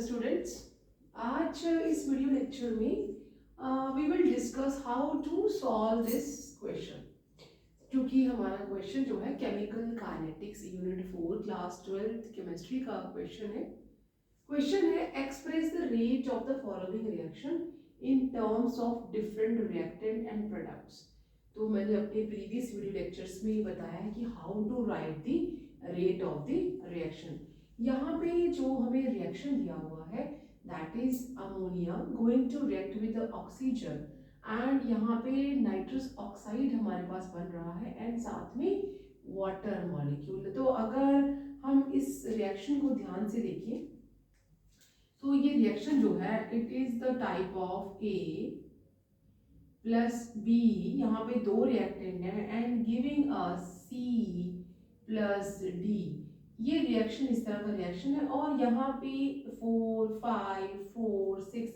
Students, आज इस video lecture में we will discuss how to solve this question. क्योंकि हमारा क्वेश्चन जो है chemical kinetics unit 4 class 12 chemistry का क्वेश्चन है express the rate of the following reaction in terms of different reactant and products. तो मैंने अपने प्रीवियस वीडियो लेक्चर्स में बताया है कि how to write the rate of the reaction. यहाँ पे जो हमें रिएक्शन दिया हुआ है that is ammonia going to react with oxygen and यहाँ पे नाइट्रस ऑक्साइड हमारे पास बन रहा है एंड साथ में वाटर मॉलिक्यूल। तो अगर हम इस रिएक्शन को ध्यान से देखें तो ये रिएक्शन जो है it is the type of A plus B, यहाँ पे दो रिएक्टेंट है and giving a C plus D. ये रिएक्शन इस तरह का रिएक्शन है और यहाँ पे 4, 5, 4, 6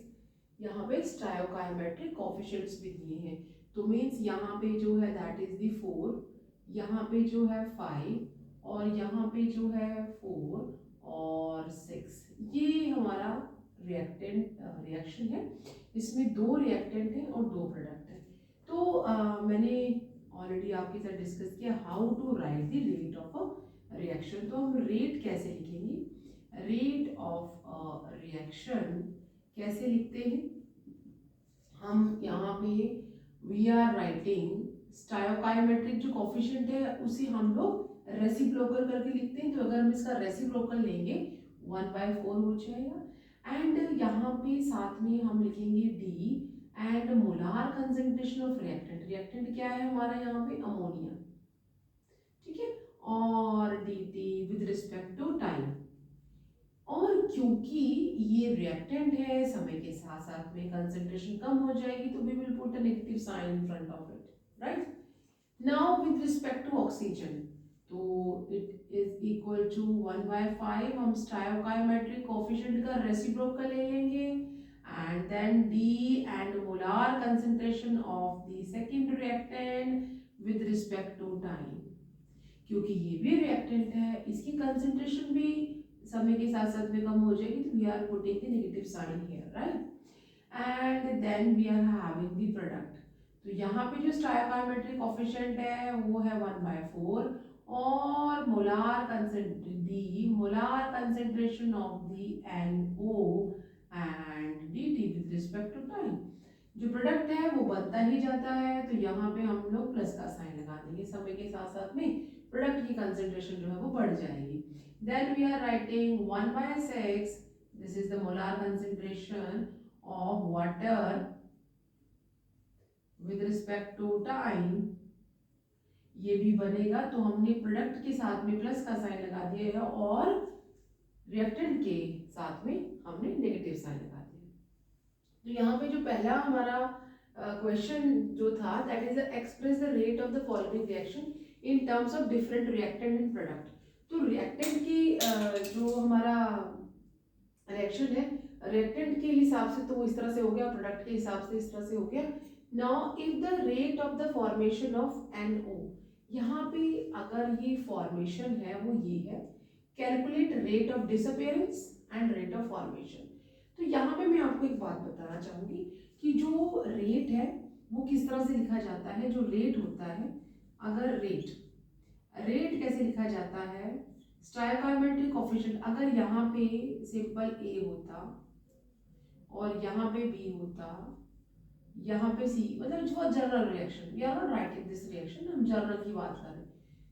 यहाँ पे स्टायोकाइमेट्रिक कोफिशिएंट्स भी दिए हैं। तो मीन्स यहाँ पे जो है दैट इज द 4, यहाँ पे जो है 5 और यहाँ पे जो है 4 और 6। ये हमारा रिएक्शन है, इसमें दो रिएक्टेंट हैं और दो प्रोडक्ट हैं। तो मैंने ऑलरेडी आपके साथ डिस्कस किया how to write the rate of a reaction. तो हम रेट कैसे लिखेंगे, रेट ऑफ रिएक्शन कैसे लिखते हैं हम। यहाँ पे वी आर राइटिंग स्टायोकाइमेट्रिक जो कोफिशिएंट है उसे हम लोग रेसिप्रोकल करके लिखते हैं। तो अगर हम इसका रेसिप्रोकल लेंगे 1/4 हो जाएगा एंड यहाँ पे साथ में हम लिखेंगे D and molar concentration of reactant. Reactant क्या है हमारा यहाँ पे अमोनिया, ठीक है, और dt with respect to time. और क्योंकि ये रिएक्टेंट है समय के साथ साथ में कंसेंट्रेशन कम हो जाएगी तो we will put a negative sign in front of it, right. Now with respect to oxygen तो इट इज इक्वल टू 1/5। हम स्टायोकाइमेट्रिक कोफिशिएंट का रेसिप्रोकल ले लेंगे and then D and molar concentration of the second reactant with respect to time. क्योंकि ये भी reactant है इसकी कंसेंट्रेशन भी समय के साथ साथ में कम हो जाएगी तो we are putting the negative sign here, right. And then we are having the product. तो यहाँ पे जो स्टायोकाइमेट्रिक कोफिशिएंट है वो है 1/4 और molar concentration of the NO and dt with respect to time. जो प्रोडक्ट है वो बनता ही जाता है तो यहाँ पे हम लोग प्लस का साइन लगा देंगे, समय के साथ साथ में प्रोडक्ट की कंसेंट्रेशन जो है वो बढ़ जाएगी। Then we are writing 1/6, this is the molar concentration of water with respect to time. ये भी बनेगा तो हमने प्रोडक्ट के साथ में प्लस का साइन लगा दिया है और रिएक्टेंट के साथ में हमने नेगेटिव साइन लगा दिया। तो यहाँ पे जो पहला हमारा क्वेश्चन जो था that is express the rate of the following reaction in terms of different reactant and product. तो रिएक्टेंट की जो हमारा रिएक्शन है रिएक्टेंट के हिसाब से तो इस तरह से हो गया, प्रोडक्ट के हिसाब से इस तरह से हो गया। Now if the rate of the formation of NO, यहाँ पे अगर ये फॉर्मेशन है वो ये है, calculate rate of disappearance and rate of formation. तो यहाँ पे मैं आपको एक बात बताना चाहूंगी कि जो रेट है वो किस तरह से लिखा जाता है। जो रेट होता है, अगर रेट कैसे लिखा जाता है, स्टायोकाइमेट्रिक कोफिशिएंट अगर यहाँ पे सिंपल A होता और यहाँ पे B होता, यहाँ पे C, मतलब जो general reaction, we are not writing this reaction, हम जनरल की बात कर रहे हैं।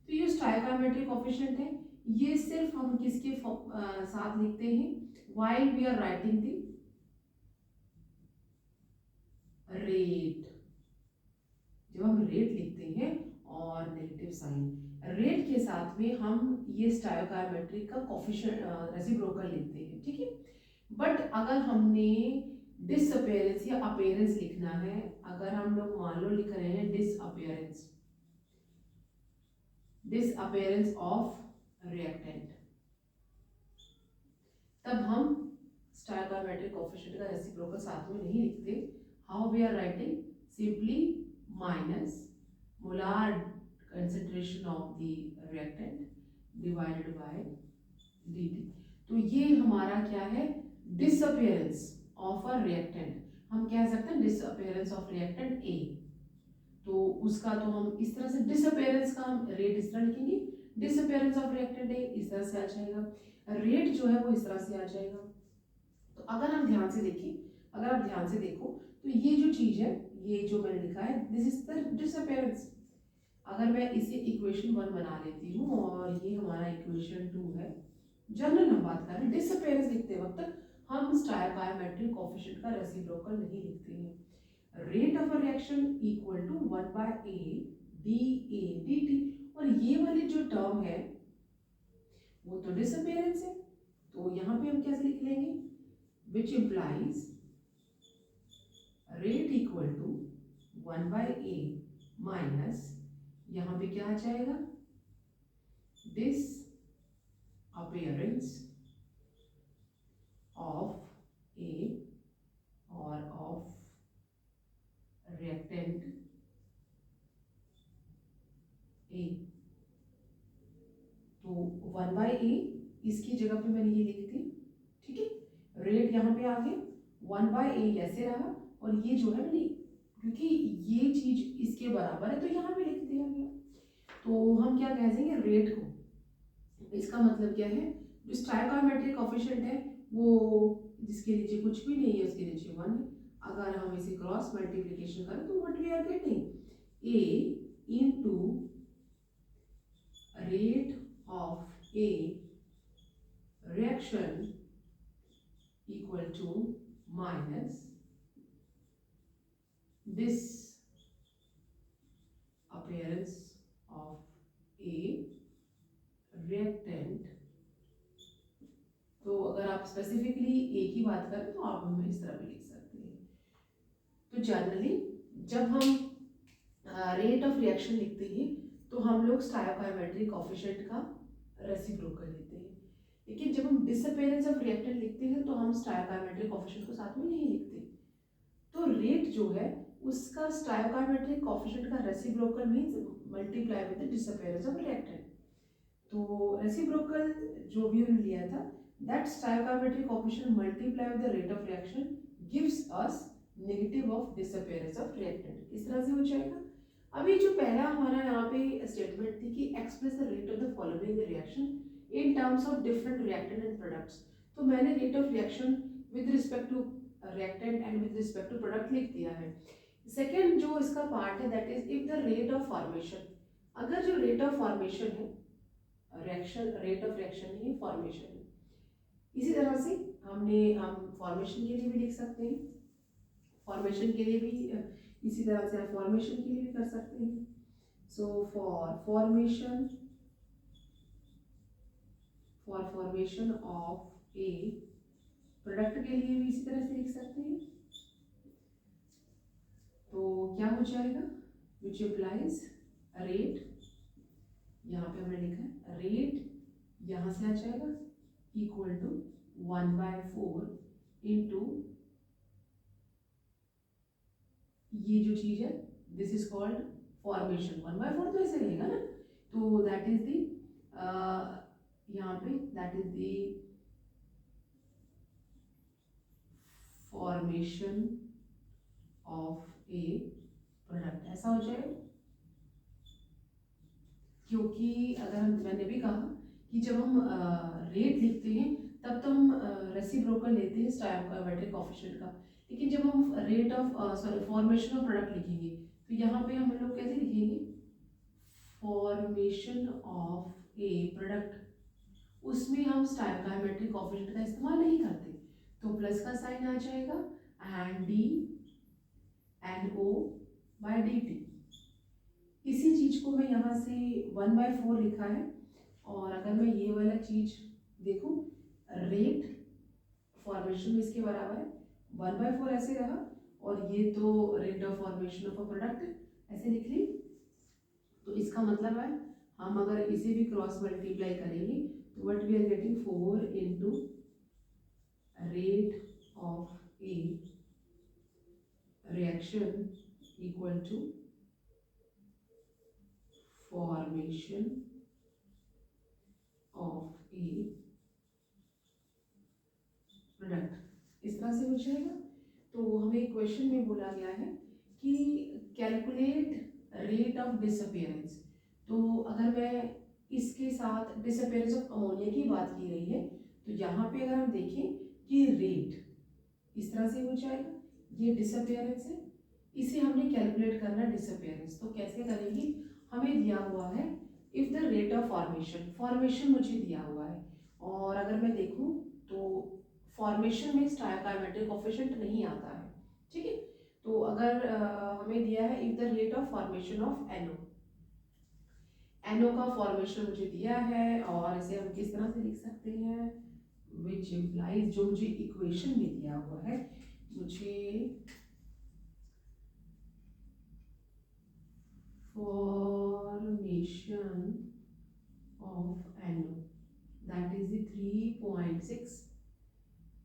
तो ये स्टायोकाइमेट्रिक कोफिशिएंट है, ये सिर्फ हम किसके साथ लिखते हैं while we are writing the rate. जब हम रेट लिखते हैं और नेगेटिव साइन रेट के साथ में हम ये स्टायोकाइमेट्रिक का कोफिशिएंट रेसिप्रोकल लिखते हैं, ठीक है। बट अगर हमने डिसअपियरेंस या अपीयरेंस लिखना है, अगर हम लोग मान लो लिख रहे हैं डिसअपियरेंस ऑफ रिएक्टेंट, तब हम स्टायोकाइमेट्रिक कोफिशिएंट का रेसिप्रोकल साथ में नहीं लिखते। How we are writing, simply minus molar concentration of the reactant divided by dt। तो ये हमारा क्या है, डिसअपियरेंस ऑफ अ रिएक्टेंट, हम कह सकते हैं डिसअपियरेंस ऑफ रिएक्टेंट ए, तो उसका तो हम इस तरह से डिसअपियरेंस का हम रेट इस तरह लिखेंगे, डिसअपियरेंस ऑफ रिएक्टेंट ए इस तरह से आ जाएगा, रेट जो है वो इस तरह से आ जाएगा। तो अगर हम ध्यान से देखें, अगर आप ध्यान से देखो तो ये जो चीज है, ये जो मैंने लिखा है दिस इज द डिसअपियरेंस। अगर मैं इसे इक्वेशन 1 बना लेती हूँ और ये हमारा इक्वेशन 2 है, जनरल हम बात कर रहे हैं, डिसअपियरेंस लिखते वक्त हम स्टोइकोमेट्रिक कोएफिशिएंट का रेसिप्रोकल नहीं लिखते हैं। Rate of a reaction equal to 1/a dA dt, और ये वाली जो टर्म है वो तो डिसअपियरेंस है, तो यहाँ पे हम कैसे लिख लेंगे, which implies rate equal to 1/a minus, यहाँ पे क्या आ जाएगा, this appearance of a or of reactant a, तो 1/a इसकी जगह पे मैंने ये लिख दी, ठीक है, रेट यहाँ पे आ गया, 1/a ऐसे रहा, और ये जो है मैंने, क्योंकि ये चीज इसके बराबर है तो यहाँ पे लिख दिया गया, तो हम क्या कह देंगे रेट को, इसका मतलब क्या है, जो स्टोइकोमेट्रिक कोएफिशिएंट है वो जिसके नीचे कुछ भी नहीं है उसके नीचे 1 है, अगर हम इसे क्रॉस मल्टीप्लिकेशन करें तो what we are getting, a into rate of a reaction equal to minus this appearance of a reactant. तो अगर आप स्पेसिफिकली ए की बात करें तो आप हमें इस तरह भी लिख सकते हैं। तो जनरली जब हम रेट ऑफ रिएक्शन लिखते हैं तो हम लोग स्टोइकोमेट्रिक कोएफिशिएंट का रेसिप्रोकल लेते हैं, लेकिन जब हम डिसअपियरेंस ऑफ रिएक्टेंट लिखते हैं तो हम स्टोइकोमेट्रिक कोएफिशिएंट को साथ में नहीं लिखते, तो रेट जो है उसका स्टोइकोमेट्रिक कोएफिशिएंट का reciprocal means multiply with the disappearance of reactant. तो रेसिप्रोकल जो भी हमने लिया था, that stoichiometric coefficient multiplied with the rate of reaction gives us negative of disappearance of reactant, इस तरह से हो जाएगा। अभी जो पहला हमारा यहाँ पे स्टेटमेंट थी कि express the rate of the following reaction in terms of different reactant and products, तो मैंने rate of reaction with respect to reactant and with respect to product लिख दिया है। सेकेंड जो इसका पार्ट है that is if the rate of formation, अगर जो रेट ऑफ फॉर्मेशन है, रिएक्शन रेट ऑफ रिएक्शन नहीं है, फॉर्मेशन है, इसी तरह से हम फॉर्मेशन के लिए भी लिख सकते हैं, फॉर्मेशन के लिए भी इसी तरह से आप फॉर्मेशन के लिए भी कर सकते हैं। So for formation of a product के लिए भी इसी तरह से लिख सकते हैं, तो क्या हो जाएगा, विच इम्प्लाइज रेट, यहाँ पे हमने लिखा है रेट यहाँ से आ जाएगा इक्वल टू 1/4 इंटू ये जो चीज है दिस इज कॉल्ड फॉर्मेशन, 1/4 तो ऐसे रहेगा ना, तो दैट इज दी यहाँ पे that is the formation of a product, ऐसा हो जाएगा। क्योंकि अगर हम, मैंने भी कहा कि जब हम रेट लिखते हैं तब तो हम रेसिप्रोकल लेते हैं स्टोइकोमेट्रिक कोएफिशिएंट का, लेकिन जब हम rate of formation of product लिखेंगे तो यहाँ पे हम लोग कैसे लिखेंगे, फॉर्मेशन ऑफ ए प्रोडक्ट, उसमें हम स्टोइकोमेट्रिक कोएफिशिएंट का इस्तेमाल नहीं करते, तो प्लस का साइन आ जाएगा and D and O by D T. इसी चीज को मैं यहाँ से 1/4 लिखा है, और अगर मैं ये वाला चीज देखूं, रेट फॉर्मेशन में इसके बराबर है, 1/4 ऐसे रहा, और ये तो rate of formation of a product ऐसे लिख ली, तो इसका मतलब है हम अगर इसे भी क्रॉस मल्टीप्लाई करेंगे तो what we are getting 4 into rate of a reaction equal to formation of a product, इस तरह से हो जाएगा। तो हमें क्वेश्चन में बोला गया है कि कैलकुलेट रेट ऑफ डिसअपियरेंस। तो अगर मैं इसके साथ डिसअपियरेंस ऑफ अमोनिया की बात की गई है, तो यहाँ पे अगर हम देखें कि रेट इस तरह से हो जाएगा, ये डिसअपियरेंस है, इसे हमने कैलकुलेट करना डिसअपियरेंस। तो कैसे करेंगे, हमें दिया हुआ है if the rate of formation मुझे दिया हुआ है, और अगर मैं देखूं तो फॉर्मेशन में स्टोइकोमेट्रिक कोएफिशिएंट नहीं आता है, ठीक है। तो अगर हमें दिया है if the rate of formation of NO का फॉर्मेशन मुझे दिया है, और इसे हम किस तरह से लिख सकते हैं, विच इम्प्लाइज, जो मुझे इक्वेशन में दिया हुआ है, मुझे formation of NO, that is the 3.6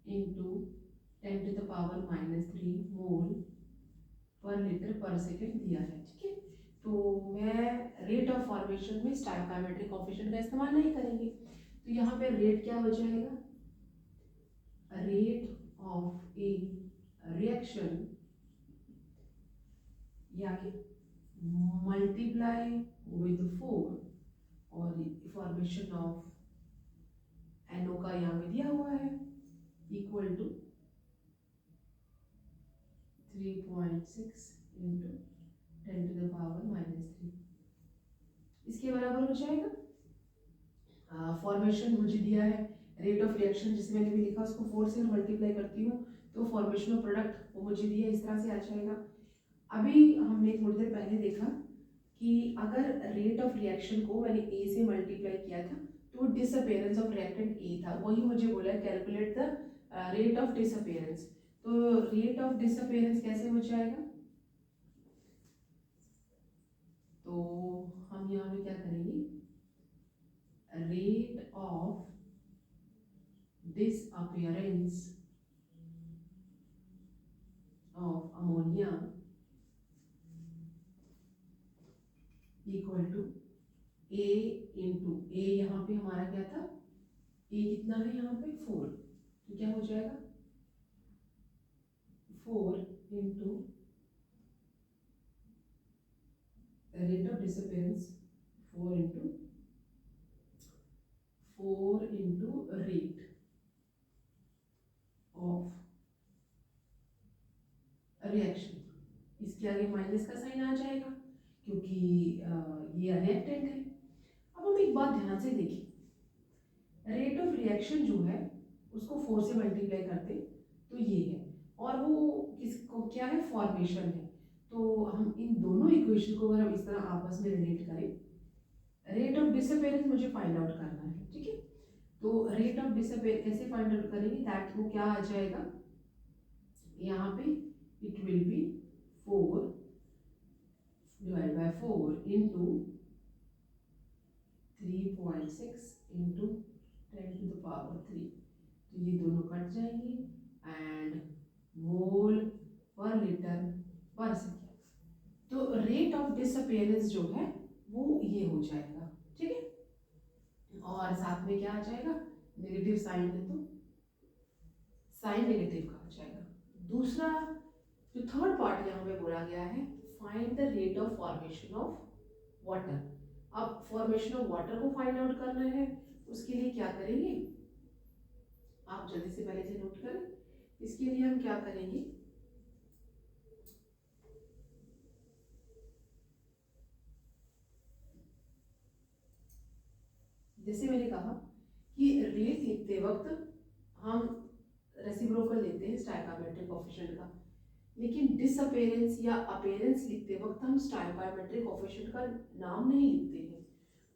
into 10 to the power minus 3 मोल पर लीटर पर सेकेंड दिया है, ठीक है। तो मैं रेट ऑफ फॉर्मेशन में स्टोइकोमेट्रिक कोएफिशिएंट का इस्तेमाल नहीं करेंगे, तो यहाँ पे रेट क्या हो जाएगा, रेट ऑफ ए रिएक्शन या कि मल्टीप्लाई विद 4, और फॉर्मेशन ऑफ एनओ का यहाँ में दिया हुआ है equal to 3.6 into 10 to the power minus 3, इसके बराबर हो जाएगा। फॉर्मेशन मुझे दिया है रेट ऑफ रिएक्शन, जिसे मैंने भी लिखा उसको 4 से मल्टीप्लाई करती हूँ तो फॉर्मेशन ऑफ प्रोडक्ट वो मुझे दिया, इस तरह से आ जाएगा। अभी हमने थोड़ी देर पहले देखा कि अगर रेट ऑफ रिएक्शन को मैंने ए से मल्टीप्लाई किया था तो डिसअपियरेंस ऑफ रिएक्टेंट ए था, वही मुझे बोला calculate the rate of disappearance. तो रेट ऑफ डिसअपियरेंस कैसे हो जाएगा, तो हम यहाँ पे क्या करेंगे, rate of disappearance of ammonia equal to A into A, यहाँ पे हमारा क्या था, ए कितना है यहाँ पे 4, तो क्या हो जाएगा 4 into rate of disappearance 4 into rate of reaction, इसके आगे माइनस का साइन आ जाएगा क्योंकि ये रिएक्टेंट है। अब हम एक बात ध्यान से देखें, रेट ऑफ रिएक्शन जो है उसको 4 से मल्टीप्लाई करते तो ये है, और वो किसको क्या है, फॉर्मेशन है। तो हम इन दोनों इक्वेशन को अगर हम इस तरह आपस में रिलेट करें, रेट ऑफ डिसअपियरेंस मुझे फाइंड आउट करना है, ठीक है। तो रेट ऑफ डिसअपियरेंस कैसे फाइंड आउट करेंगे, दैट वो क्या आ जाएगा, यहाँ पे it will be 4 divide by 4 into 3.6 into 10 to the power 3, तो ये दोनों कट जाएंगे एंड मोल पर लीटर पर सेकेंड। तो रेट ऑफ डिसअपियरेंस जो है वो ये हो जाएगा, ठीक है। और साथ में क्या आ जाएगा, नेगेटिव साइन है तो साइन नेगेटिव का हो जाएगा। दूसरा जो थर्ड पार्ट यहाँ पे बोला गया है, find the rate of formation of water. अब फॉर्मेशन ऑफ वाटर को फाइंड आउट करना है, उसके लिए क्या करेंगे, आप जल्दी से पहले से नोट करें। इसके लिए हम क्या करेंगे, जैसे मैंने कहा कि रेट लिखते वक्त हम रेसिप्रोकल लेते हैं स्टोइकोमेट्रिक कोएफिशिएंट का, लेकिन डिसअपियरेंस या अपीयरेंस लिखते वक्त हम स्टोइकोमेट्रिक कोएफिशिएंट का नाम नहीं लिखते हैं।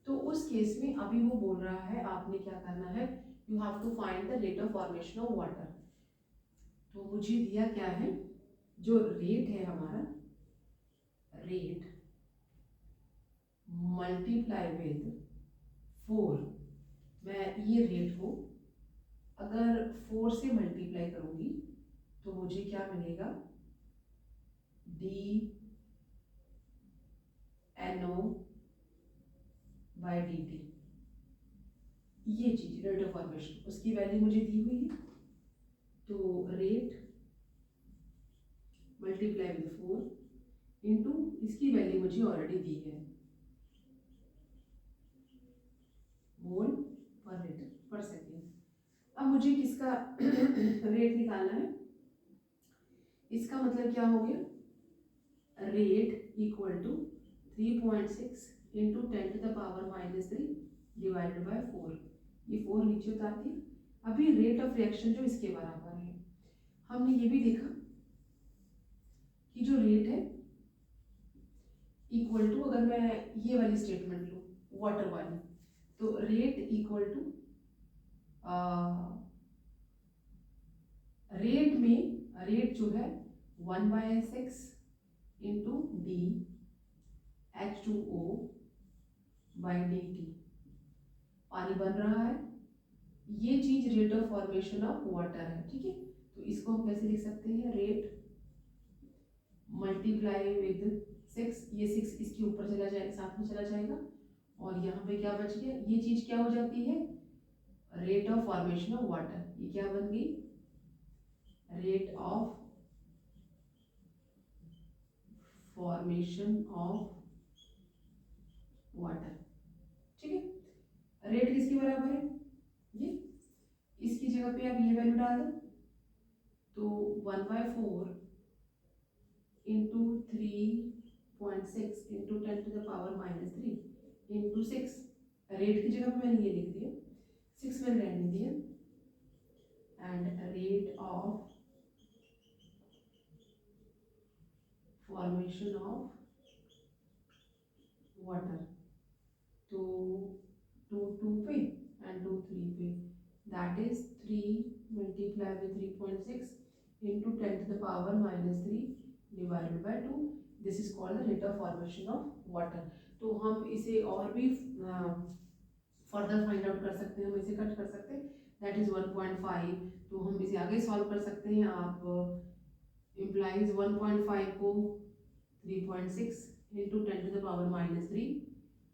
तो उस केस में अभी वो बोल रहा है आपने क्या करना है, you have to find the rate of formation of water. तो मुझे दिया क्या है, जो रेट है हमारा, रेट मल्टीप्लाई विद 4, मैं ये रेट को अगर 4 से मल्टीप्लाई करूंगी तो मुझे क्या मिलेगा, D NO by D T, ये चीज रेट ऑफ फॉर्मेशन उसकी वैल्यू मुझे दी हुई है मल्टीप्लाई विद 4 इंटू इसकी वैल्यू मुझे ऑलरेडी दी है, मोल पर लीटर पर सेकेंड। अब मुझे किसका रेट निकालना है, इसका मतलब क्या हो गया, rate equal to 3.6 into 10⁻³ divided by 4, ये 4 नीचे उतार दिया। अभी रेट ऑफ रिएक्शन जो इसके बराबर है, हमने ये भी देखा कि जो रेट है इक्वल टू, अगर मैं ये वाली स्टेटमेंट लूँ वाटर वाली, तो रेट इक्वल टू रेट में रेट जो है 1/6 into D H2O by dt, पानी बन रहा है, ये चीज rate of formation of water है, ठीक है। तो इसको हम कैसे लिख सकते हैं, रेट मल्टीप्लाई विद 6, ये 6 इसके ऊपर चला जाएगा, साथ में चला जाएगा, और यहाँ पे क्या बच गया, ये चीज क्या हो जाती है, rate of formation of water, ये क्या बन गई, rate of formation of water, ठीक है। रेट किसके बराबर है, ये, इसकी जगह पे आप ये वैल्यू डाल दो, तो 1/4 इंटू 3.6 इंटू 10⁻³ इंटू 6, रेट की जगह पे मैंने ये लिख दिया, 6 मैंने रहने दिया, and rate of formation of water, तो 2 पे एंड 2 3 पे, that is 3 multiply with 3.6 into 10⁻³ divided bye 2, this is called the rate of formation of water. तो हम इसे और भी फर्दर फाइंड आउट कर सकते हैं, हम इसे कट कर सकते हैं, दैट इज 1.5, तो हम इसे आगे सॉल्व कर सकते हैं। आप इम्प्लाइज 1.5 को 3.6 इंटू 10⁻³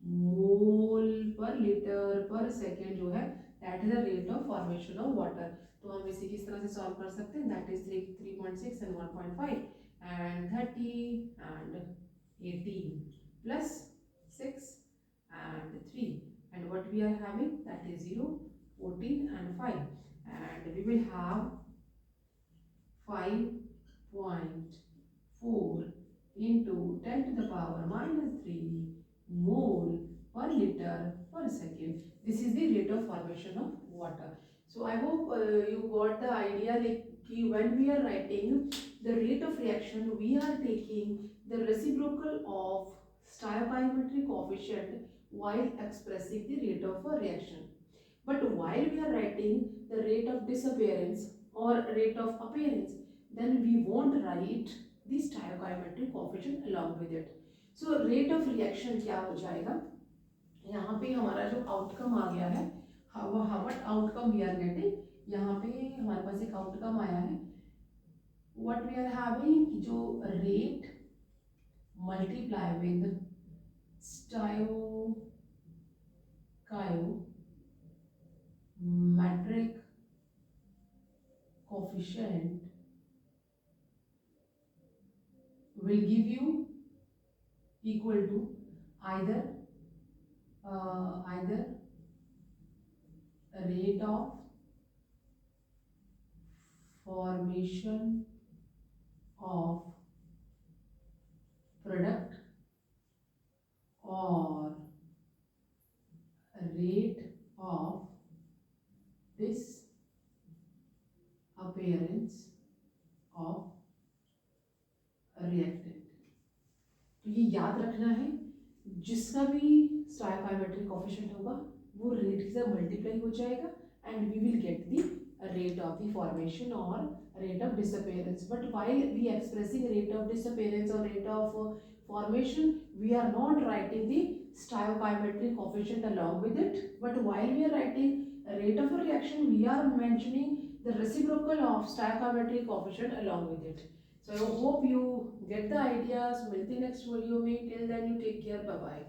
मोल पर लीटर पर सेकेंड जो है, that is the rate of formation of water. तो हम इसे किस तरह से सॉल्व कर सकते हैं, that is 3.6 and 1.5 and 30 and 18 plus 6 and 3, and what we are having, that is 0, 14 and 5, and we will have 5.4 into 10⁻³ mole per liter per second. This is the rate of formation of water. So I hope you got the idea, like when we are writing the rate of reaction, we are taking the reciprocal of stoichiometric coefficient while expressing the rate of a reaction. But while we are writing the rate of disappearance or rate of appearance, then we won't write the stoichiometric coefficient along with it. So rate of reaction क्या हो जाएगा, यहाँ पे हमारा जो outcome आ गया है, what outcome we are getting, यहाँ पे हमारे पास एक आउटकम आया है, what we are having, जो rate multiply with stoichiometric coefficient will give you equal to either rate of formation of product or rate of disappearance of reactant। तो ये याद रखना है, जिसका भी स्टोइकोमेट्रिक कोएफिशिएंट होगा वो रेट के साथ मल्टीप्लाई हो जाएगा, and we will get the rate of the formation or rate of disappearance. But while we expressing rate of disappearance or rate of formation, we are not writing the stoichiometric coefficient along with it, but while we are writing rate of a reaction, we are mentioning the reciprocal of stoichiometric coefficient along with it. So I hope you get the ideas. We'll see next video. Till then, you take care. Bye bye.